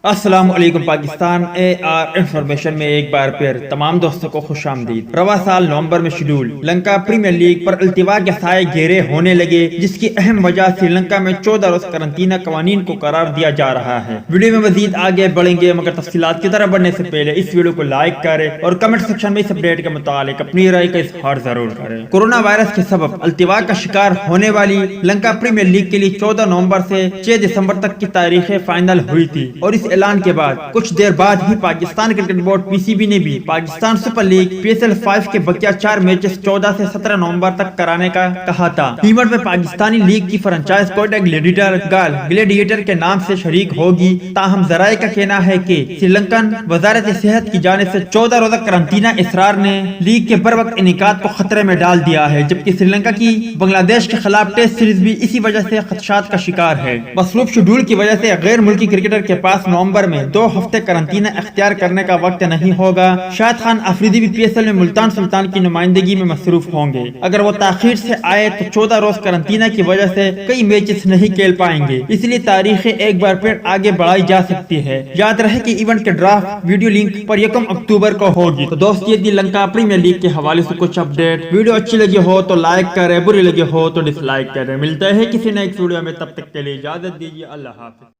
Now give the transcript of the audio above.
السلام علیکم پاکستان انفارمیشن میں ایک بار پھر تمام دوستوں کو خوش آمدید۔ رواں سال نومبر میں شیڈول لنکا پریمیئر لیگ پر التوا کے سائے گھیرے ہونے لگے، جس کی اہم وجہ سری لنکا میں 14 روز قرنطینہ قوانین کو قرار دیا جا رہا ہے۔ ویڈیو میں مزید آگے بڑھیں گے، مگر تفصیلات کی طرف بڑھنے سے پہلے اس ویڈیو کو لائک کریں اور کمنٹ سیکشن میں اس اپڈیٹ کے متعلق اپنی رائے کا اظہار ضرور کریں۔ کورونا وائرس کے سبب التوا کا شکار ہونے والی لنکا پریمیئر لیگ کے لیے 14 نومبر سے 6 دسمبر تک کی تاریخ فائنل ہوئی تھی، اور اس اعلان کے بعد کچھ دیر بعد ہی پاکستان کرکٹ بورڈ پی سی بی نے بھی پاکستان سپر لیگ PSL 5 کے بقیہ 4 میچز 14 سے 17 نومبر تک کرانے کا کہا تھا۔ ایونٹ میں پاکستانی لیگ کی فرنچائز کوئٹہ گلیڈیٹر کے نام سے شریک ہوگی، تاہم ذرائع کا کہنا ہے کہ سری لنکن وزارت صحت کی جانب سے 14 روزہ قرنطینہ اصرار نے لیگ کے بروقت انعقاد کو خطرے میں ڈال دیا ہے، جبکہ سری لنکا کی بنگلہ دیش کے خلاف ٹیسٹ سیریز بھی اسی وجہ سے خدشات کا شکار ہے۔ مصروف شیڈول کی وجہ سے غیر ملکی کرکٹر کے پاس نومبر میں 2 ہفتے قرنطینہ اختیار کرنے کا وقت نہیں ہوگا۔ شاہد خان آفریدی بھی PSL میں ملتان سلطان کی نمائندگی میں مصروف ہوں گے۔ اگر وہ تاخیر سے آئے تو 14 روز قرنطینہ کی وجہ سے کئی میچز نہیں کھیل پائیں گے، اس لیے تاریخیں ایک بار پھر آگے بڑھائی جا سکتی ہے۔ یاد رہے کہ ایونٹ کے ڈرافٹ ویڈیو لنک پر 1 اکتوبر کو ہوگی۔ تو دوست، یہ تھی لنکا پریمیئر لیگ کے حوالے سے کچھ اپڈیٹ۔ ویڈیو اچھی لگی ہو تو لائک کریں، بری لگی ہو تو ڈس لائک کریں۔ ملتے ہیں کسی نیکسٹ ویڈیو میں، تب تک کے لیے اجازت دیجیے۔ اللہ حافظ۔